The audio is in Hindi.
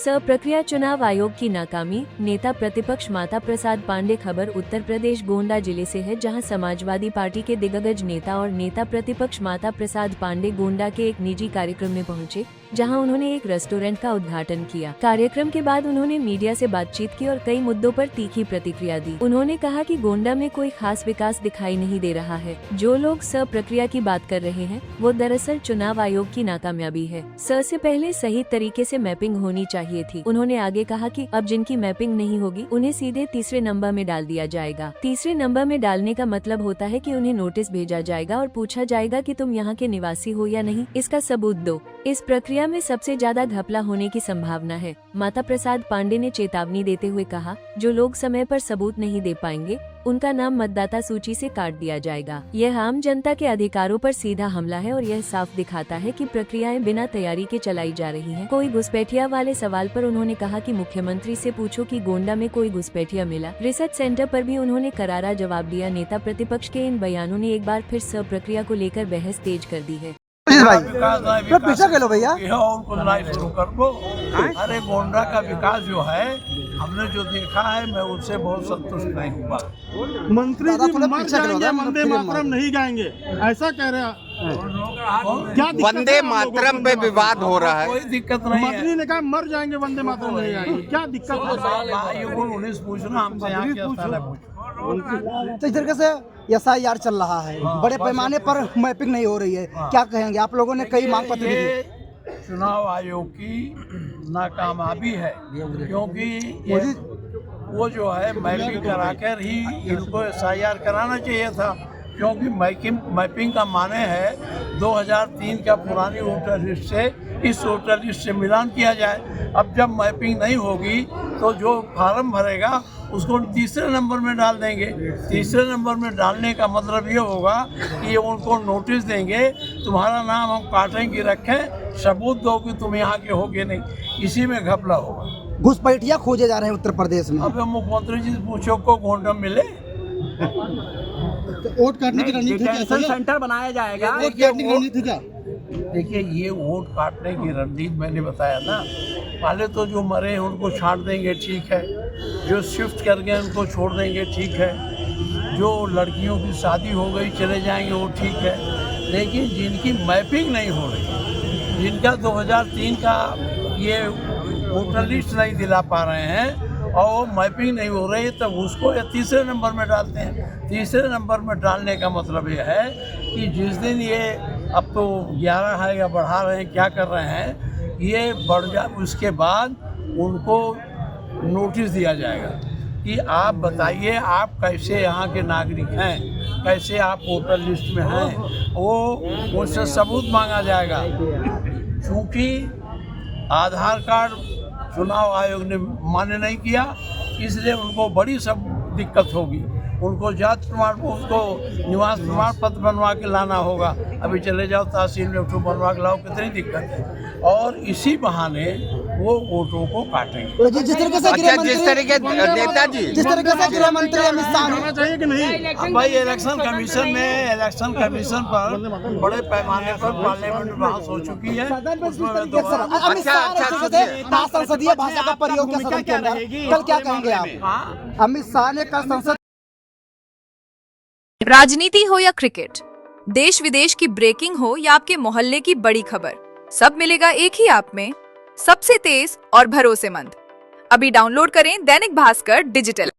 प्रक्रिया चुनाव आयोग की नाकामी, नेता प्रतिपक्ष माता प्रसाद पांडे। खबर उत्तर प्रदेश गोंडा जिले से है, जहां समाजवादी पार्टी के दिग्गज नेता और नेता प्रतिपक्ष माता प्रसाद पांडे गोंडा के एक निजी कार्यक्रम में पहुंचे, जहां उन्होंने एक रेस्टोरेंट का उद्घाटन किया। कार्यक्रम के बाद उन्होंने मीडिया से बातचीत की और कई मुद्दों पर तीखी प्रतिक्रिया दी। उन्होंने कहा कि गोंडा में कोई खास विकास दिखाई नहीं दे रहा है। जो लोग प्रक्रिया की बात कर रहे हैं, वो दरअसल चुनाव आयोग की नाकामयाबी है। से पहले सही तरीके से मैपिंग होनी चाहिए थी। उन्होंने आगे कहा कि अब जिनकी मैपिंग नहीं होगी, उन्हें सीधे तीसरे नंबर में डाल दिया जाएगा। तीसरे नंबर में डालने का मतलब होता है कि उन्हें नोटिस भेजा जाएगा और पूछा जाएगा कि तुम यहाँ के निवासी हो या नहीं, इसका सबूत दो। इस प्रक्रिया में सबसे ज्यादा घपला होने की संभावना है। माता प्रसाद पांडे ने चेतावनी देते हुए कहा, जो लोग समय पर सबूत नहीं दे पाएंगे, उनका नाम मतदाता सूची से काट दिया जाएगा। यह आम जनता के अधिकारों पर सीधा हमला है और यह साफ दिखाता है कि प्रक्रियाएं बिना तैयारी के चलाई जा रही हैं। कोई घुसपैठिया वाले सवाल पर उन्होंने कहा कि मुख्यमंत्री से पूछो कि गोंडा में कोई घुसपैठिया मिला। रिसर्च सेंटर पर भी उन्होंने करारा जवाब दिया। नेता प्रतिपक्ष के इन बयानों ने एक बार फिर प्रक्रिया को लेकर बहस तेज कर दी है। पीछे के लो भैया, और कुछ नहीं शुरू कर दो। अरे गोंडा का विकास जो है, हमने जो देखा है, मैं उससे बहुत संतुष्ट नहीं हुआ। मंत्री जी मर जाएंगे, वंदे मातरम नहीं गाएंगे, ऐसा कह रहे हैं। क्या वंदे मातरम पे विवाद हो रहा है? कोई दिक्कत नहीं है। मंत्री ने कहा मर जाएंगे, वंदे मातरम नहीं गाएंगे, क्या दिक्कत है? उन्नीस पूछना हमसे, यहाँ के स्थान है पूछो। तो इस तरीके से SIR चल रहा है, बड़े पैमाने पर मैपिंग नहीं हो रही है। क्या कहेंगे? आप लोगों ने कई मांग पत्र दिए। चुनाव आयोग की नाकामयाबी है, क्योंकि वो जो है मैपिंग कराकर ही इनको SIR कराना चाहिए था। क्योंकि मैपिंग का माने है 2003 का पुरानी वोटर लिस्ट से इस वोटर लिस्ट से मिलान किया जाए। अब जब मैपिंग नहीं होगी तो जो फार्म भरेगा उसको तीसरे नंबर में डाल देंगे। तीसरे नंबर में डालने का मतलब ये होगा कि ये उनको नोटिस देंगे, तुम्हारा नाम हम काटेंगे, रखें, सबूत दो कि तुम यहाँ के होगे नहीं। इसी में घपला होगा। घुसपैठिया खोजे जा रहे हैं उत्तर प्रदेश में। अब मुख्यमंत्री जी पूछो को गोंडा मिले, वोट काटने की रणनीति डिटेंशन सेंटर बनाया जाएगा। वोट काटने की रणनीति क्या? देखिए, ये वोट काटने की रणनीति मैंने बताया ना। पहले तो जो मरे हैं उनको छांट देंगे, ठीक है। जो शिफ्ट कर गए उनको छोड़ देंगे, ठीक है। जो लड़कियों की शादी हो गई चले जाएंगे, वो ठीक है। लेकिन जिनकी मैपिंग नहीं हो रही, जिनका 2003 का ये वोटर लिस्ट नहीं दिला पा रहे हैं और वो मैपिंग नहीं हो रही, तब उसको तीसरे नंबर में डालते हैं। तीसरे नंबर में डालने का मतलब ये है कि जिस दिन ये अब तो 11 है या बढ़ा रहे हैं, क्या कर रहे हैं, ये बढ़ जाए, उसके बाद उनको नोटिस दिया जाएगा कि आप बताइए आप कैसे यहाँ के नागरिक हैं, कैसे आप वोटर लिस्ट में हैं। वो उनसे सबूत मांगा जाएगा। क्योंकि आधार कार्ड चुनाव आयोग ने मान्य नहीं किया, इसलिए उनको बड़ी सब दिक्कत होगी। उनको जाति प्रमाण, उसको निवास प्रमाण पत्र बनवा के लाना होगा। अभी चले जाओ तहसील में, उठो बनवा के लाओ, कितनी दिक्कत है। और इसी बहाने वो वोटों को काटेंगे। जिस तरीके से नेताजी, जिस तरीके से गृह मंत्री अमित शाह होना चाहिए कि नहीं? भाई इलेक्शन कमीशन पर बड़े पैमाने पर पार्लियामेंट में बहस हो चुकी है। संसदीय भाषा का प्रयोग के सदन के अंदर कल क्या कहेंगे आप? अमित शाह ने कल संसद। राजनीति हो या क्रिकेट, देश विदेश की ब्रेकिंग हो या आपके मोहल्ले की बड़ी खबर, सब मिलेगा एक ही ऐप में, सबसे तेज और भरोसेमंद। अभी डाउनलोड करें दैनिक भास्कर डिजिटल।